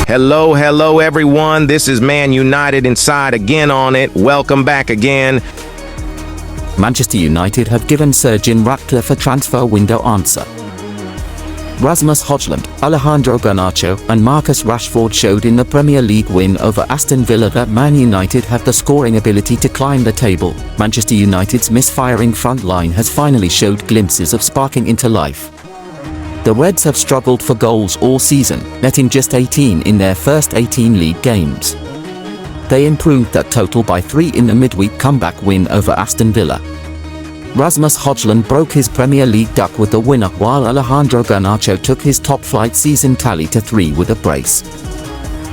Hello everyone. This is Man United Inside again on it. Welcome back again. Manchester United have given Surgeon Ratcliffe a transfer window answer. Rasmus Hojlund, Alejandro Garnacho and Marcus Rashford showed in the Premier League win over Aston Villa that Man United have the scoring ability to climb the table. Manchester United's misfiring front line has finally showed glimpses of sparking into life. The Reds have struggled for goals all season, netting just 18 in their first 18 league games. They improved that total by 3 in the midweek comeback win over Aston Villa. Rasmus Hojlund broke his Premier League duck with the winner, while Alejandro Garnacho took his top-flight season tally to 3 with a brace.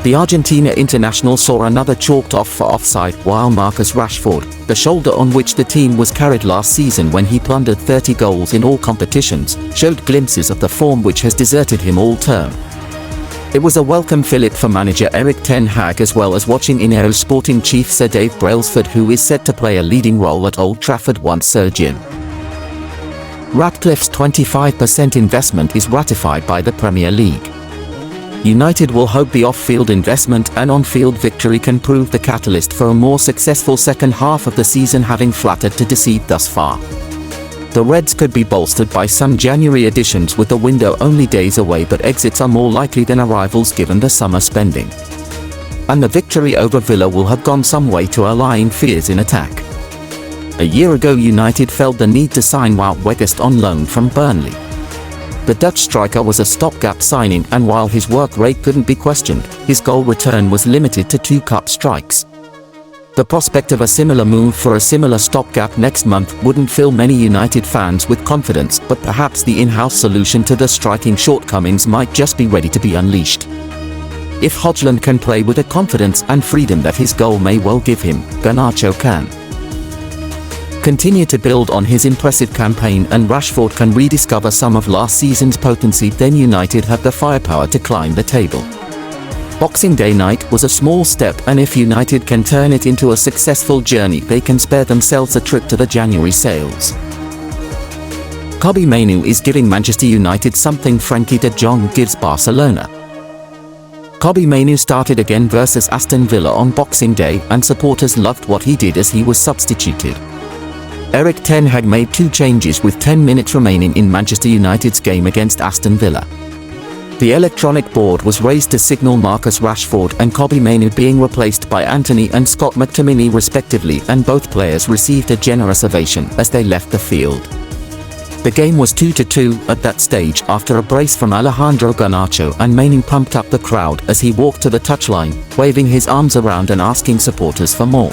The Argentina international saw another chalked off for offside, while Marcus Rashford, the shoulder on which the team was carried last season when he plundered 30 goals in all competitions, showed glimpses of the form which has deserted him all term. It was a welcome fillip for manager Erik ten Hag, as well as watching in Sporting chief Sir Dave Brailsford, who is set to play a leading role at Old Trafford once Sir Jim Ratcliffe's 25% investment is ratified by the Premier League. United will hope the off-field investment and on-field victory can prove the catalyst for a more successful second half of the season, having flattered to deceive thus far. The Reds could be bolstered by some January additions with the window only days away, but exits are more likely than arrivals given the summer spending. And the victory over Villa will have gone some way to allaying fears in attack. A year ago United felt the need to sign Wout Weghorst on loan from Burnley. The Dutch striker was a stopgap signing, and while his work rate couldn't be questioned, his goal return was limited to 2 cup strikes. The prospect of a similar move for a similar stopgap next month wouldn't fill many United fans with confidence, but perhaps the in-house solution to the striking shortcomings might just be ready to be unleashed. If Hojlund can play with the confidence and freedom that his goal may well give him, Garnacho can continue to build on his impressive campaign, and Rashford can rediscover some of last season's potency, then United have the firepower to climb the table. Boxing Day night was a small step, and if United can turn it into a successful journey, they can spare themselves a trip to the January sales. Kobbie Mainoo is giving Manchester United something Frenkie de Jong gives Barcelona. Kobbie Mainoo started again versus Aston Villa on Boxing Day, and supporters loved what he did as he was substituted. Erik ten Hag made 2 changes with 10 minutes remaining in Manchester United's game against Aston Villa. The electronic board was raised to signal Marcus Rashford and Kobbie Mainoo being replaced by Anthony and Scott McTominay respectively, and both players received a generous ovation as they left the field. The game was 2-2 at that stage after a brace from Alejandro Garnacho, and Mainoo pumped up the crowd as he walked to the touchline, waving his arms around and asking supporters for more.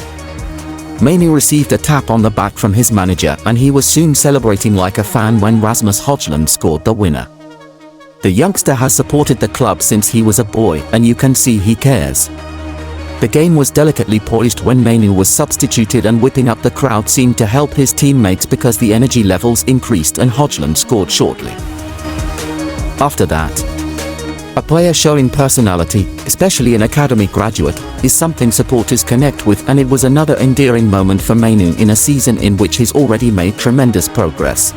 Mainoo received a tap on the back from his manager, and he was soon celebrating like a fan when Rasmus Hojlund scored the winner. The youngster has supported the club since he was a boy, and you can see he cares. The game was delicately poised when Mainoo was substituted, and whipping up the crowd seemed to help his teammates because the energy levels increased and Hojlund scored shortly after that. A player showing personality, especially an academy graduate, is something supporters connect with, and it was another endearing moment for Mainoo in a season in which he's already made tremendous progress.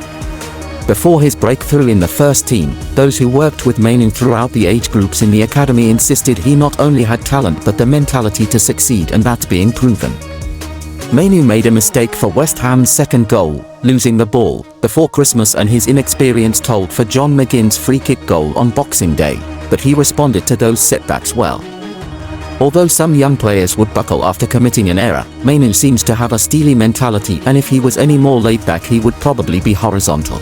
Before his breakthrough in the first team, those who worked with Mainoo throughout the age groups in the academy insisted he not only had talent but the mentality to succeed, and that's being proven. Mainoo made a mistake for West Ham's second goal, losing the ball before Christmas, and his inexperience told for John McGinn's free-kick goal on Boxing Day, but he responded to those setbacks well. Although some young players would buckle after committing an error, Mainoo seems to have a steely mentality, and if he was any more laid-back he would probably be horizontal.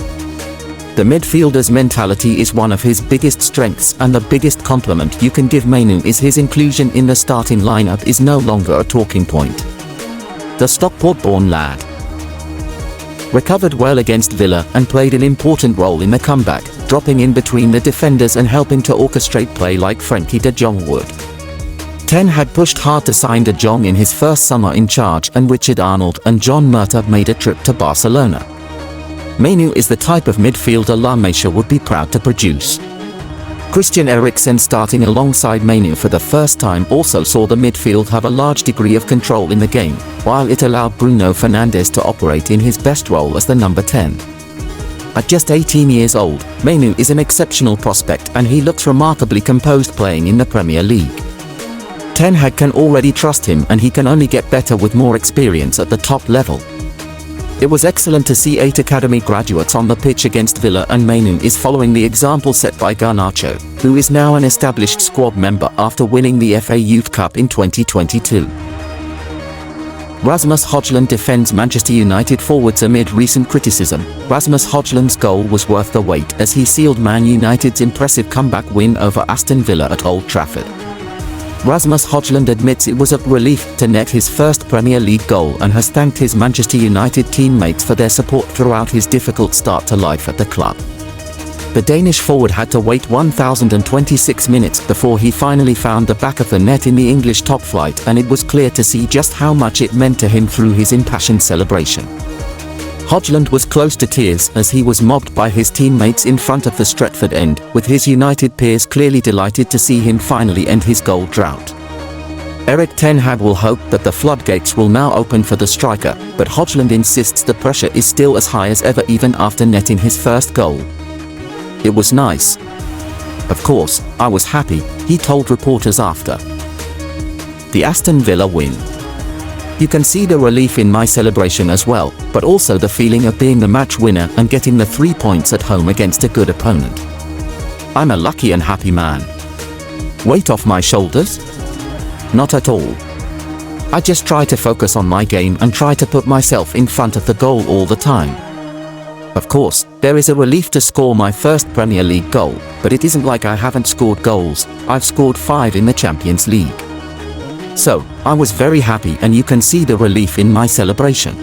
The midfielder's mentality is one of his biggest strengths, and the biggest compliment you can give Mainoo is his inclusion in the starting lineup is no longer a talking point. The Stockport-born lad recovered well against Villa and played an important role in the comeback, dropping in between the defenders and helping to orchestrate play like Frenkie de Jong would. Ten had pushed hard to sign de Jong in his first summer in charge, and Richard Arnold and John Murtough made a trip to Barcelona. Mainoo is the type of midfielder La Masia would be proud to produce. Christian Eriksen starting alongside Mainoo for the first time also saw the midfield have a large degree of control in the game, while it allowed Bruno Fernandes to operate in his best role as the number 10. At just 18 years old, Mainu is an exceptional prospect and he looks remarkably composed playing in the Premier League. Ten Hag can already trust him and he can only get better with more experience at the top level. It was excellent to see 8 academy graduates on the pitch against Villa, and Mainu is following the example set by Garnacho, who is now an established squad member after winning the FA Youth Cup in 2022. Rasmus Hojlund defends Manchester United forwards amid recent criticism. Rasmus Hojlund's goal was worth the wait as he sealed Man United's impressive comeback win over Aston Villa at Old Trafford. Rasmus Hojlund admits it was a relief to net his first Premier League goal and has thanked his Manchester United teammates for their support throughout his difficult start to life at the club. The Danish forward had to wait 1,026 minutes before he finally found the back of the net in the English top flight, and it was clear to see just how much it meant to him through his impassioned celebration. Hojlund was close to tears as he was mobbed by his teammates in front of the Stretford end, with his United peers clearly delighted to see him finally end his goal drought. Erik ten Hag will hope that the floodgates will now open for the striker, but Hojlund insists the pressure is still as high as ever even after netting his first goal. "It was nice. Of course, I was happy," he told reporters after the Aston Villa win. "You can see the relief in my celebration as well, but also the feeling of being the match winner and getting the 3 points at home against a good opponent. I'm a lucky and happy man. Weight off my shoulders? Not at all. I just try to focus on my game and try to put myself in front of the goal all the time. Of course, there is a relief to score my first Premier League goal, but it isn't like I haven't scored goals. I've scored 5 in the Champions League. So, I was very happy and you can see the relief in my celebration."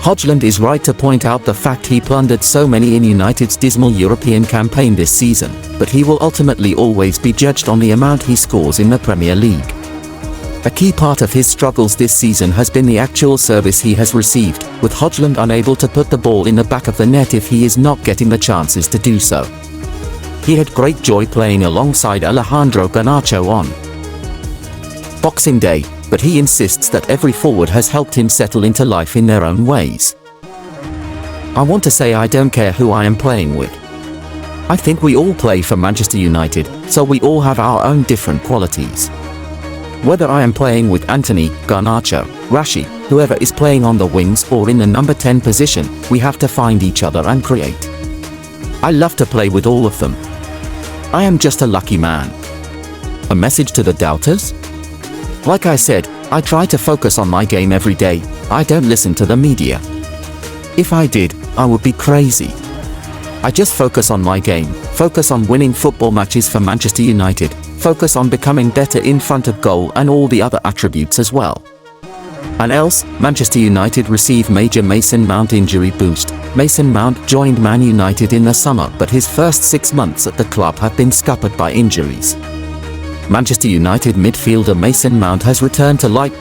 Hojlund is right to point out the fact he plundered so many in United's dismal European campaign this season, but he will ultimately always be judged on the amount he scores in the Premier League. A key part of his struggles this season has been the actual service he has received, with Hojlund unable to put the ball in the back of the net if he is not getting the chances to do so. He had great joy playing alongside Alejandro Garnacho on Boxing Day, but he insists that every forward has helped him settle into life in their own ways. "I want to say I don't care who I am playing with. I think we all play for Manchester United, so we all have our own different qualities. Whether I am playing with Anthony, Garnacho, Rashi, whoever is playing on the wings or in the number 10 position, we have to find each other and create. I love to play with all of them. I am just a lucky man." A message to the doubters? Like I said, I try to focus on my game every day. I don't listen to the media. If I did, I would be crazy. I just focus on my game, focus on winning football matches for Manchester United, focus on becoming better in front of goal and all the other attributes as well. And else, Manchester United receive major Mason Mount injury boost. Mason Mount joined Man United in the summer, but his first 6 months at the club have been scuppered by injuries. Manchester United midfielder Mason Mount has returned to light